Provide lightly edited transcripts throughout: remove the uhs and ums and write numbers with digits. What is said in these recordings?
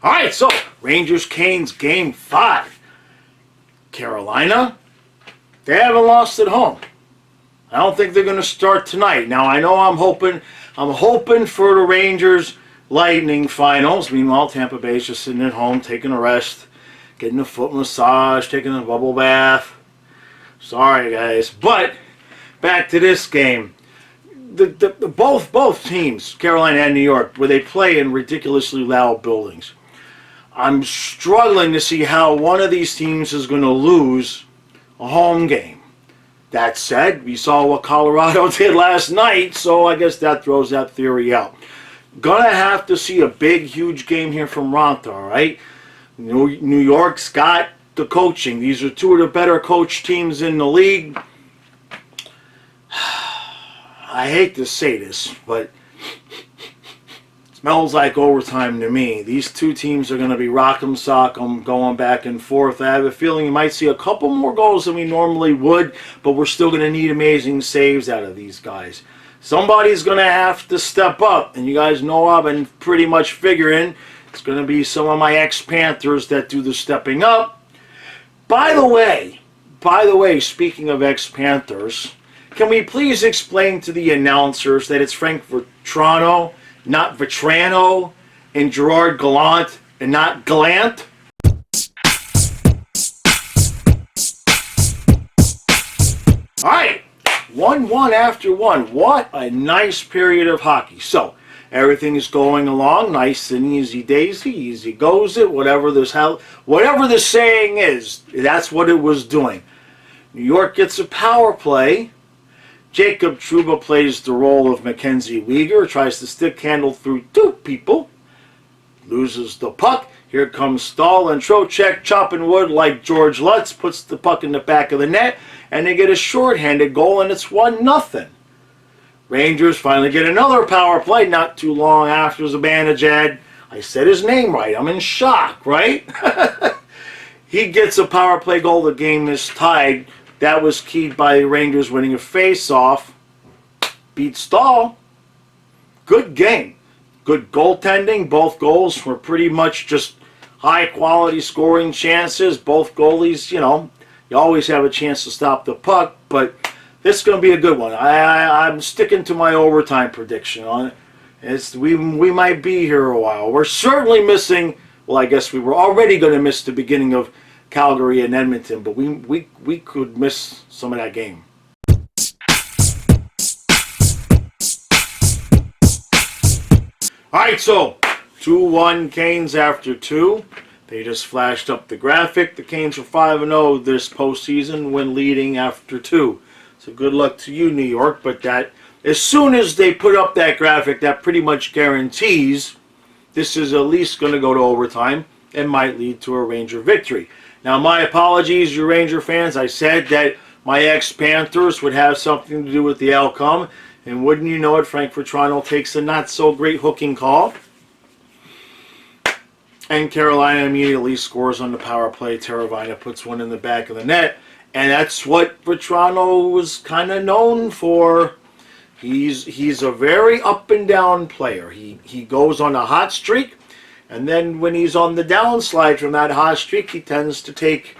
All right, so Rangers-Canes Game 5. Carolina, they haven't lost at home. I don't think they're going to start tonight. Now, I know I'm hoping for the Rangers Lightning finals. Meanwhile, Tampa Bay's just sitting at home taking a rest, getting a foot massage, taking a bubble bath. Sorry, guys. But back to this game. Both teams, Carolina and New York, where they play in ridiculously loud buildings. I'm struggling to see how one of these teams is going to lose a home game. That said, we saw what Colorado did last night, so I guess that throws that theory out. Gonna have to see a big, huge game here from Ronta, all right? New York's got the coaching. These are two of the better coach teams in the league. I hate to say this, but it smells like overtime to me. These two teams are going to be rock'em sock'em, going back and forth. I have a feeling you might see a couple more goals than we normally would, but we're still going to need amazing saves out of these guys. Somebody's going to have to step up, and you guys know I've been pretty much figuring it's going to be some of my ex-Panthers that do the stepping up. By the way, speaking of ex-Panthers, can we please explain to the announcers that it's Frank Vetrano, not Vetrano, and Gerard Gallant, and not Gallant? All right, 1-1 after 1. What a nice period of hockey. So, everything is going along nice and easy daisy, easy goes it, whatever the saying is, that's what it was doing. New York gets a power play. Jacob Trouba plays the role of Mackenzie Weegar, tries to stick handle through two people, loses the puck. Here comes Stahl and Trocheck chopping wood like George Lutz, puts the puck in the back of the net, and they get a shorthanded goal, and it's 1-0. Rangers finally get another power play not too long after Zibanejad. I said his name right. I'm in shock, right? He gets a power play goal. The game is tied. That was keyed by the Rangers winning a face-off. Beat Stahl. Good game. Good goaltending. Both goals were pretty much just high-quality scoring chances. Both goalies, you always have a chance to stop the puck, but this is going to be a good one. I'm sticking to my overtime prediction on it. We might be here a while. We're certainly missing, well, I guess we were already going to miss the beginning of Calgary and Edmonton, but we could miss some of that game. All right, so 2-1 Canes after 2. They just flashed up the graphic. The Canes are 5-0 this postseason when leading after 2. So good luck to you, New York. But that as soon as they put up that graphic, that pretty much guarantees this is at least going to go to overtime and might lead to a Ranger victory. Now, my apologies, you Ranger fans. I said that my ex-Panthers would have something to do with the outcome. And wouldn't you know it, Frank Vetrano takes a not-so-great hooking call. And Carolina immediately scores on the power play. Teravina puts one in the back of the net. And that's what Vetrano was kind of known for. He's a very up-and-down player. He goes on a hot streak. And then when he's on the downslide from that hot streak, he tends to take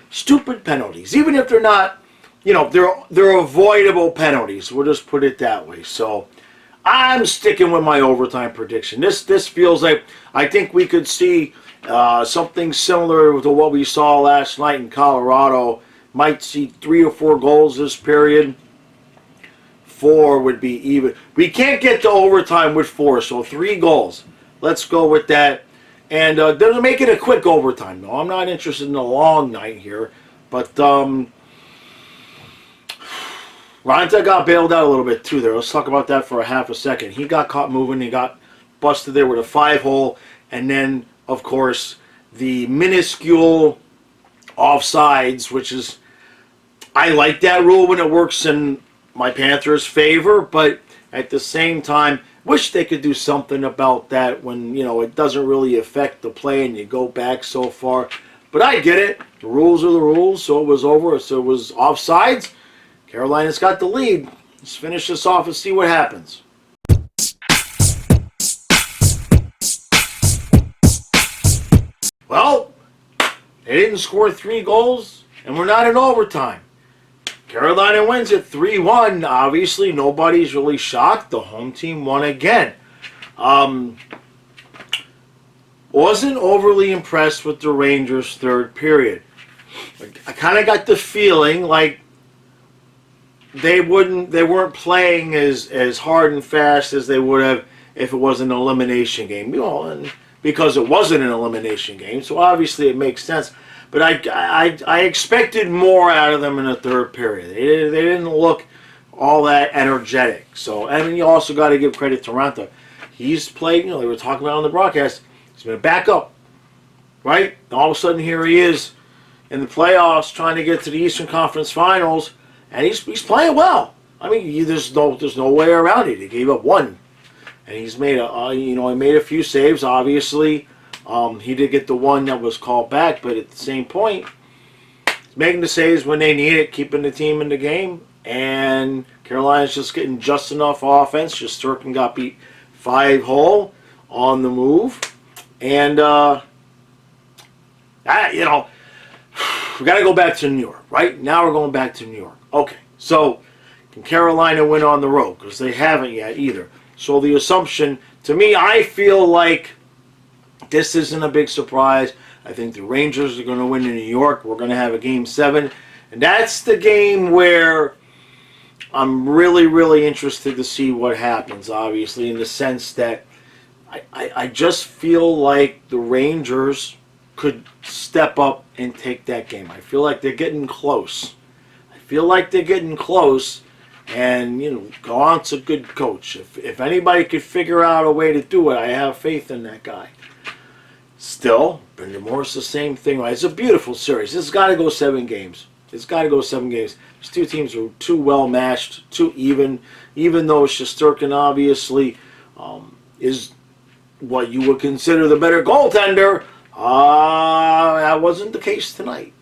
stupid penalties. Even if they're not, they're avoidable penalties. We'll just put it that way. So I'm sticking with my overtime prediction. This feels like, I think we could see something similar to what we saw last night in Colorado. Might see 3 or 4 goals this period. 4 would be even. We can't get to overtime with 4, so 3 goals. Let's go with that. And they'll make it a quick overtime. No, I'm not interested in a long night here. But Ronta got bailed out a little bit too there. Let's talk about that for a half a second. He got caught moving. He got busted there with a 5-hole. And then, of course, the minuscule offsides, which is, I like that rule when it works in my Panthers' favor. But at the same time, wish they could do something about that when, it doesn't really affect the play and you go back so far. But I get it. The rules are the rules, so it was over. So it was offsides. Carolina's got the lead. Let's finish this off and see what happens. Well, they didn't score 3 goals, and we're not in overtime. Carolina wins it 3-1. Obviously, nobody's really shocked. The home team won again. Wasn't overly impressed with the Rangers' third period. I kind of got the feeling like they weren't playing as hard and fast as they would have if it was an elimination game. You know, and because it wasn't an elimination game, so obviously it makes sense. But I expected more out of them in the third period. They didn't look all that energetic. So, and you also got to give credit to Ranta. He's played, you know, they were talking about on the broadcast, he's been a backup, right? All of a sudden here he is in the playoffs trying to get to the Eastern Conference Finals, and he's playing well. I mean, there's no way around it. He gave up 1, and he's made he made a few saves. Obviously, he did get the 1 that was called back, but at the same point, he's making the saves when they need it, keeping the team in the game, and Carolina's just getting just enough offense. Shesterkin got beat 5-hole on the move, and we got to go back to New York, right? Now we're going back to New York. Okay, so can Carolina win on the road? Because they haven't yet either. So the assumption, to me, I feel like this isn't a big surprise. I think the Rangers are going to win in New York. We're going to have a Game 7. And that's the game where I'm really, really interested to see what happens, obviously, in the sense that I just feel like the Rangers could step up and take that game. I feel like they're getting close. And, you know, Gallant's a good coach. If anybody could figure out a way to do it, I have faith in that guy. Still, Brendan Morris, the same thing. It's a beautiful series. This has got to go 7 games. These two teams are too well matched, too even. Even though Shesterkin obviously is what you would consider the better goaltender, that wasn't the case tonight.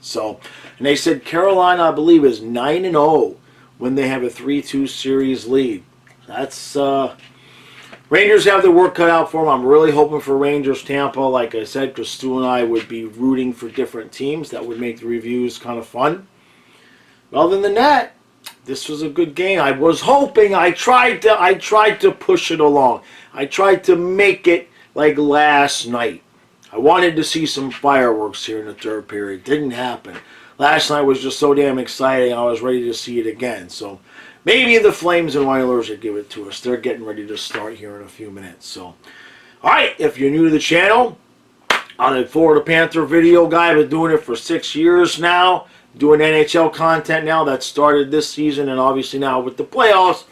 So, and they said Carolina, I believe, is 9-0 when they have a 3-2 series lead. That's Rangers have their work cut out for them. I'm really hoping for Rangers Tampa, like I said, because Stu and I would be rooting for different teams. That would make the reviews kind of fun. Other than that, this was a good game. I was hoping. I tried to push it along. I tried to make it like last night. I wanted to see some fireworks here in the third period. Didn't happen. Last night was just so damn exciting. I was ready to see it again. So maybe the Flames and Oilers would give it to us. They're getting ready to start here in a few minutes. So, all right, if you're new to the channel, I'm a Florida Panther video guy. I've been doing it for 6 years now. Doing NHL content now. That started this season, and obviously now with the playoffs,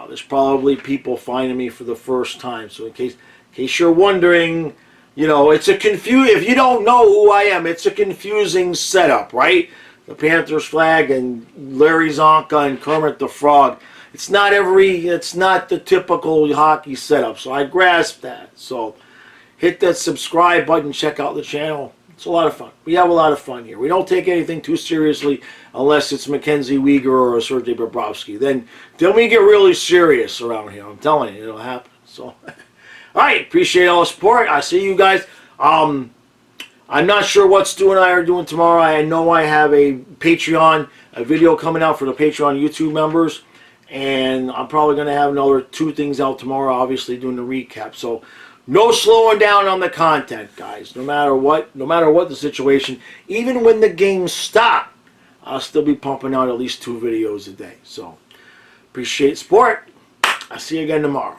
there's probably people finding me for the first time. So in case you're wondering, you know, it's a if you don't know who I am, it's a confusing setup, right? The Panthers flag and Larry Zonka and Kermit the Frog. It's not the typical hockey setup. So I grasp that. So hit that subscribe button, check out the channel. It's a lot of fun. We have a lot of fun here. We don't take anything too seriously unless it's Mackenzie Weegar or Sergei Bobrovsky. Then we get really serious around here. I'm telling you, it'll happen. So, all right. Appreciate all the support. I see you guys. I'm not sure what Stu and I are doing tomorrow. I know I have a video coming out for the Patreon YouTube members. And I'm probably going to have another 2 things out tomorrow, obviously doing the recap. So, no slowing down on the content, guys. No matter what the situation, even when the games stop, I'll still be pumping out at least 2 videos a day. So, appreciate support. I'll see you again tomorrow.